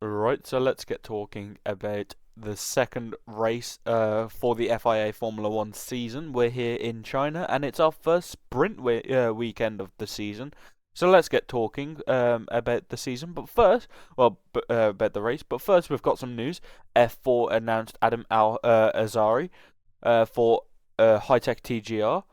Right, so let's get talking about the second race for the FIA Formula One season. We're here in China, and it's our first sprint weekend of the season. So let's get talking about the season. But first, about the race. But first, we've got some news. F4 announced Adam Azari for High Tech TGR.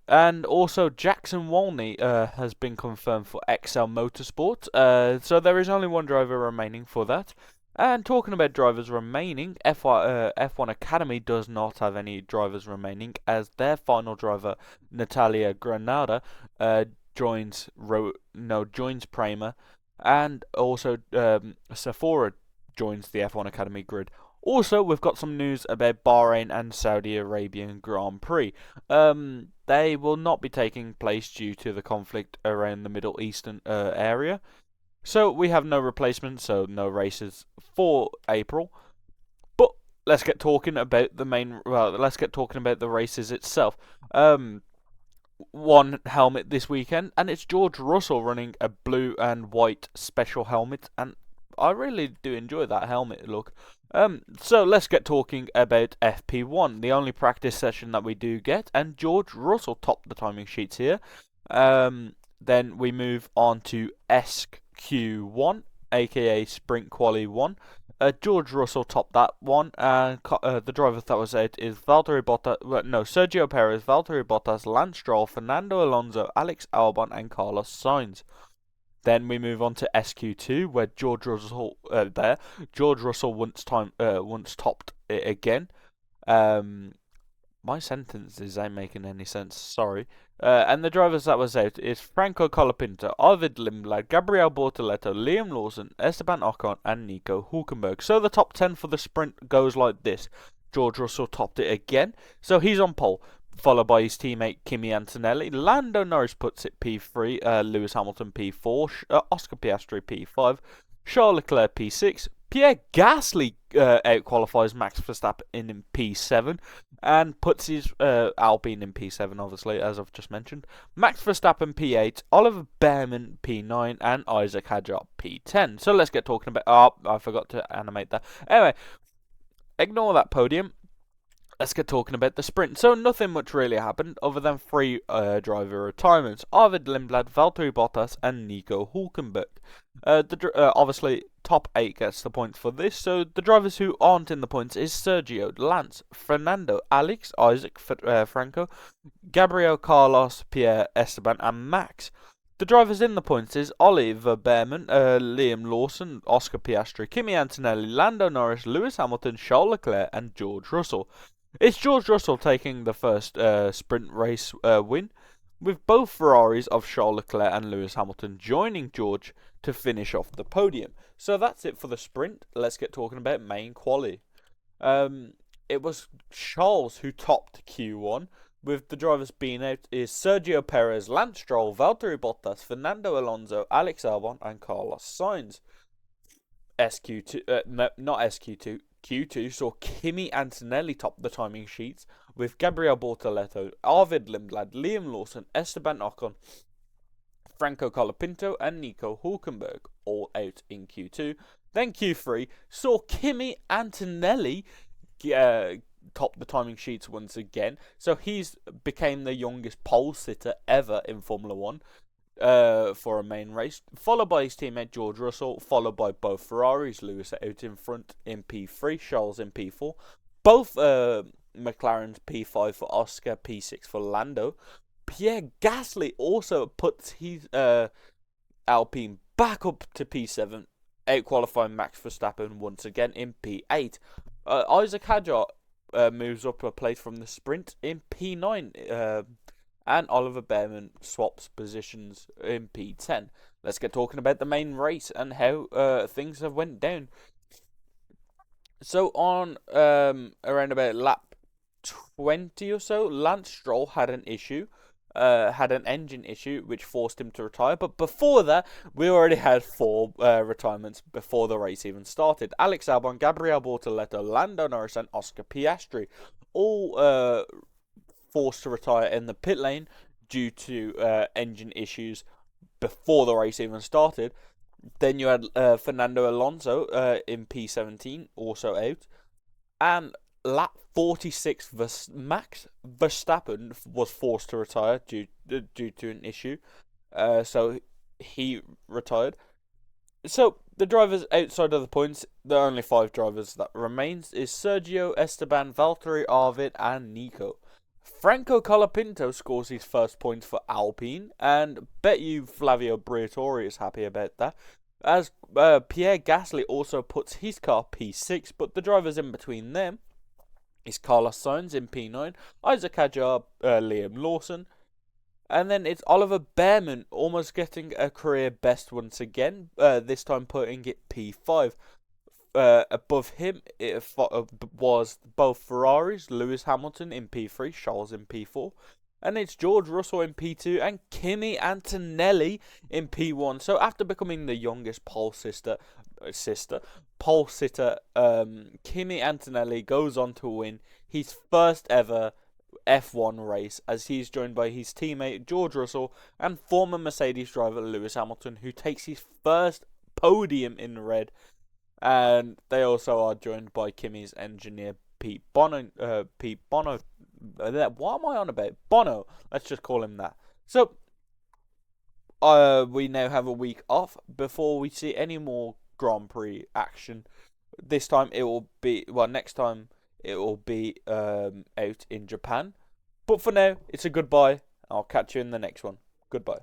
And also, Jackson Wolney has been confirmed for XL Motorsport. So there is only one driver remaining for that. And talking about drivers remaining, F1 Academy does not have any drivers remaining, as their final driver, Natalia Granada, joins Prema, and also Sephora joins the F1 Academy grid. Also, we've got some news about Bahrain and Saudi Arabian Grand Prix. They will not be taking place due to the conflict around the Middle Eastern area. So we have no replacement, so no races for April. But let's get talking about the main. Well, let's get talking about the races itself. One helmet this weekend, and it's George Russell running a blue and white special helmet, and I really do enjoy that helmet look. So let's get talking about FP1, the only practice session that we do get, and George Russell topped the timing sheets here. Then we move on to SQ1, aka Sprint Quali 1. George Russell topped that one, and the driver that was out is Sergio Perez, Valtteri Bottas, Lance Stroll, Fernando Alonso, Alex Albon, and Carlos Sainz. Then we move on to SQ2, where George Russell once topped it again. My sentences ain't making any sense. Sorry. And the drivers that was out is Franco Colapinto, Arvid Lindblad, Gabriel Bortoleto, Liam Lawson, Esteban Ocon, and Nico Hulkenberg. So the top 10 for the sprint goes like this. George Russell topped it again, so he's on pole, followed by his teammate Kimi Antonelli. Lando Norris puts it P3, Lewis Hamilton P4, Oscar Piastri P5, Charles Leclerc P6, Pierre Gasly outqualifies Max Verstappen in P7 and puts his Alpine in P7, obviously, as I've just mentioned. Max Verstappen P8, Oliver Behrman P9, and Isaac Hadjar P10. So let's get talking about. Oh, I forgot to animate that. Anyway, ignore that podium. Let's get talking about the sprint. So nothing much really happened other than three driver retirements: Arvid Lindblad, Valtteri Bottas, and Nico Hulkenberg. Obviously, top 8 gets the points for this. So the drivers who aren't in the points is Sergio, Lance, Fernando, Alex, Isaac, Franco, Gabriel, Carlos, Pierre, Esteban, and Max. The drivers in the points is Oliver Behrman, Liam Lawson, Oscar Piastri, Kimi Antonelli, Lando Norris, Lewis Hamilton, Charles Leclerc, and George Russell. It's George Russell taking the first sprint race win, with both Ferraris of Charles Leclerc and Lewis Hamilton joining George to finish off the podium. So that's it for the sprint. Let's get talking about main quali. It was Charles who topped Q1, with the drivers being out is Sergio Perez, Lance Stroll, Valtteri Bottas, Fernando Alonso, Alex Albon, and Carlos Sainz. Not SQ2. Q2 saw Kimi Antonelli top the timing sheets, with Gabriel Bortoleto, Arvid Lindblad, Liam Lawson, Esteban Ocon, Franco Colapinto, and Nico Hulkenberg all out in Q2. Then Q3 saw Kimi Antonelli top the timing sheets once again, so he's became the youngest pole sitter ever in Formula 1. For a main race, followed by his teammate George Russell, followed by both Ferraris, Lewis out in front in P3, Charles in P4, both McLaren's P5 for Oscar, P6 for Lando. Pierre Gasly also puts his Alpine back up to P7, out-qualifying Max Verstappen once again in P8. Isaac Hadjar moves up a place from the sprint in P9, and Oliver Behrman swaps positions in P10. Let's get talking about the main race and how things have went down. So on around about lap 20 or so, Lance Stroll had an engine issue, which forced him to retire. But before that, we already had 4 retirements before the race even started. Alex Albon, Gabriel Bortoleto, Lando Norris, and Oscar Piastri all forced to retire in the pit lane due to engine issues before the race even started. Then you had Fernando Alonso in P17, also out. And lap 46, Max Verstappen was forced to retire due to an issue. So he retired. So the drivers outside of the points, the only five drivers that remains is Sergio, Esteban, Valtteri, Arvid, and Nico. Franco Colapinto scores his first points for Alpine, and bet you Flavio Briatore is happy about that. As Pierre Gasly also puts his car P6, but the drivers in between them is Carlos Sainz in P9, Isaac Hadjar, Liam Lawson, and then it's Oliver Behrman almost getting a career best once again, this time putting it P5. Above him it was both Ferraris, Lewis Hamilton in P3, Charles in P4, and it's George Russell in P2 and Kimi Antonelli in P1. So after becoming the youngest pole sitter, Kimi Antonelli goes on to win his first ever F1 race as he's joined by his teammate George Russell and former Mercedes driver Lewis Hamilton, who takes his first podium in red. And they also are joined by Kimi's engineer Pete Bono. What am I on about? Bono. Let's just call him that. So, we now have a week off before we see any more Grand Prix action. This time it will be next time it will be out in Japan. But for now, it's a goodbye. I'll catch you in the next one. Goodbye.